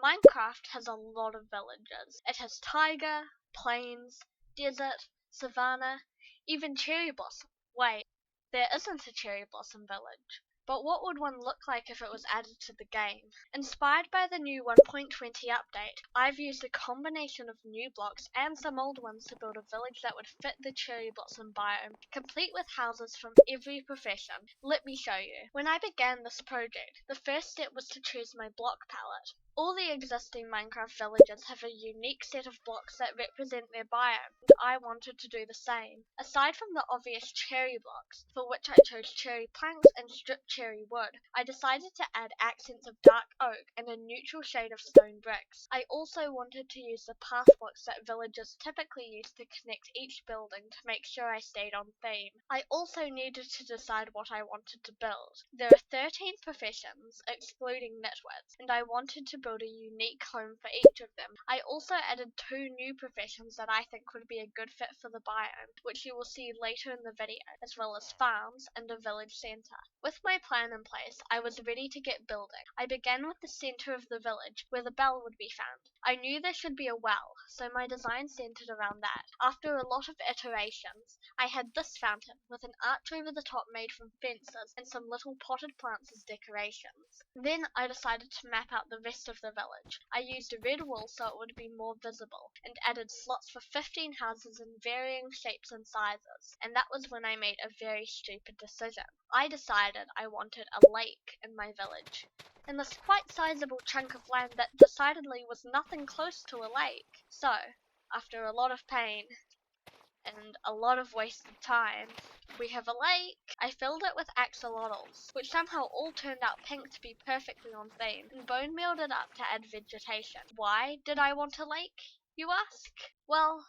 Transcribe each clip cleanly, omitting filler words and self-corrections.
Minecraft has a lot of villages. It has taiga, plains, desert, savanna, even cherry blossom. Wait, there isn't a cherry blossom village. But what would one look like if it was added to the game? Inspired by the new 1.20 update, I've used a combination of new blocks and some old ones to build a village that would fit the cherry blossom biome, complete with houses from every profession. Let me show you. When I began this project, the first step was to choose my block palette. All the existing Minecraft villages have a unique set of blocks that represent their biome, and I wanted to do the same. Aside from the obvious cherry blocks, for which I chose cherry planks and stripped cherry wood, I decided to add accents of dark oak and a neutral shade of stone bricks. I also wanted to use the path blocks that villagers typically use to connect each building to make sure I stayed on theme. I also needed to decide what I wanted to build. There are 13 professions, excluding nitwits, and I wanted to build a unique home for each of them. I also added 2 new professions that I think would be a good fit for the biome, which you will see later in the video, as well as farms and a village centre. With my plan in place, I was ready to get building. I began with the centre of the village, where the bell would be found. I knew there should be a well, so my design centred around that. After a lot of iterations, I had this fountain, with an arch over the top made from fences and some little potted plants as decorations. Then I decided to map out the rest of the village. I used a red wool so it would be more visible, and added slots for 15 houses in varying shapes and sizes. And that was when I made a very stupid decision. I decided I wanted a lake in my village, and this quite sizable chunk of land that decidedly was nothing close to a lake. So, after a lot of pain and a lot of wasted time, we have a lake. I filled it with axolotls, which somehow all turned out pink to be perfectly on theme, and bone mealed it up to add vegetation. Why did I want a lake, you ask? Well,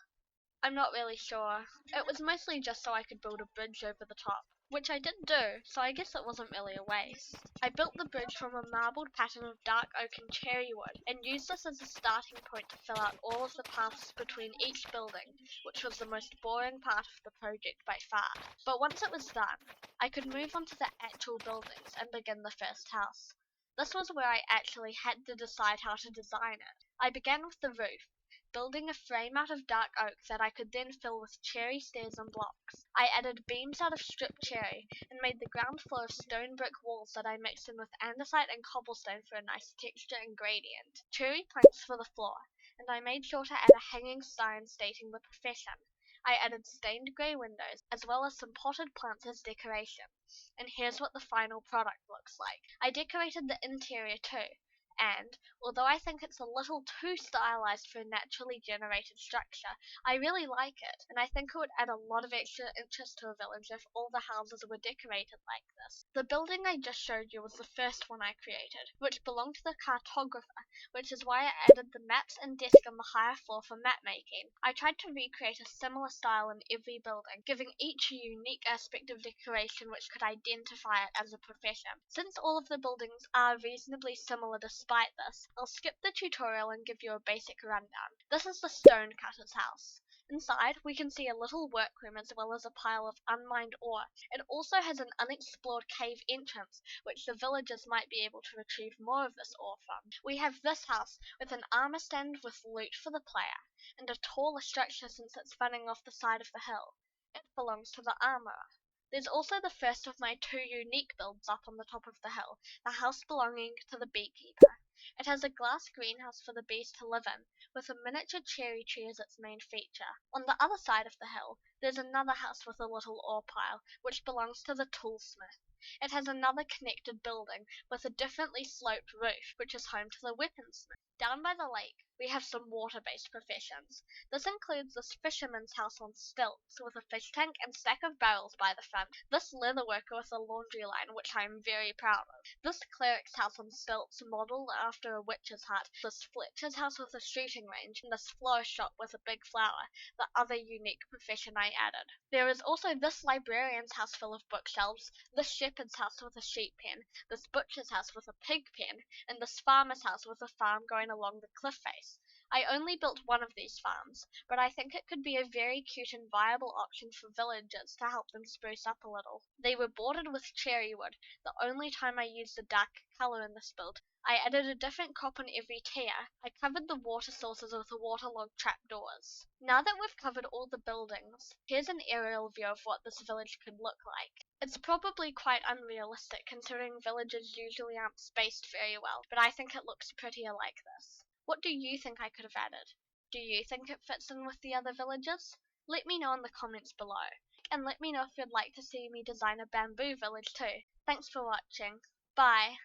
I'm not really sure. It was mostly just so I could build a bridge over the top, which I did do, so I guess it wasn't really a waste. I built the bridge from a marbled pattern of dark oak and cherry wood, and used this as a starting point to fill out all of the paths between each building, which was the most boring part of the project by far. But once it was done, I could move on to the actual buildings and begin the first house. This was where I actually had to decide how to design it. I began with the roof, building a frame out of dark oak that I could then fill with cherry stairs and blocks. I added beams out of stripped cherry and made the ground floor of stone brick walls that I mixed in with andesite and cobblestone for a nice texture and gradient. Cherry planks for the floor, and I made sure to add a hanging sign stating the profession. I added stained grey windows, as well as some potted plants as decoration. And here's what the final product looks like. I decorated the interior too, and, although I think it's a little too stylized for a naturally generated structure, I really like it, and I think it would add a lot of extra interest to a village if all the houses were decorated like this. The building I just showed you was the first one I created, which belonged to the cartographer, which is why I added the maps and desk on the higher floor for map making. I tried to recreate a similar style in every building, giving each a unique aspect of decoration which could identify it as a profession. Since all of the buildings are reasonably similar despite this, I'll skip the tutorial and give you a basic rundown. This is the stonecutter's house. Inside, we can see a little workroom as well as a pile of unmined ore. It also has an unexplored cave entrance, which the villagers might be able to retrieve more of this ore from. We have this house with an armor stand with loot for the player, and a taller structure since it's running off the side of the hill. It belongs to the armorer. There's also the first of my 2 unique builds up on the top of the hill, the house belonging to the beekeeper. It has a glass greenhouse for the bees to live in, with a miniature cherry tree as its main feature. On the other side of the hill, there's another house with a little ore pile, which belongs to the toolsmith. It has another connected building with a differently sloped roof, which is home to the weaponsmith. Down by the lake, we have some water-based professions. This includes this fisherman's house on stilts with a fish tank and stack of barrels by the front, this leather worker with a laundry line, which I am very proud of, this cleric's house on stilts modelled after a witch's hut, this Fletcher's house with a shooting range, and this florist shop with a big flower, the other unique profession I added. There is also this librarian's house full of bookshelves, this shepherd's house with a sheep pen, this butcher's house with a pig pen, and this farmer's house with a farm going along the cliff face. I only built one of these farms, but I think it could be a very cute and viable option for villagers to help them spruce up a little. They were bordered with cherry wood. The only time I used a dark colour in this build, I added a different crop on every tier. I covered the water sources with waterlogged trapdoors. Now that we've covered all the buildings, here's an aerial view of what this village could look like. It's probably quite unrealistic considering villages usually aren't spaced very well, but I think it looks prettier like this. What do you think I could have added? Do you think it fits in with the other villages? Let me know in the comments below. And let me know if you'd like to see me design a bamboo village too. Thanks for watching. Bye.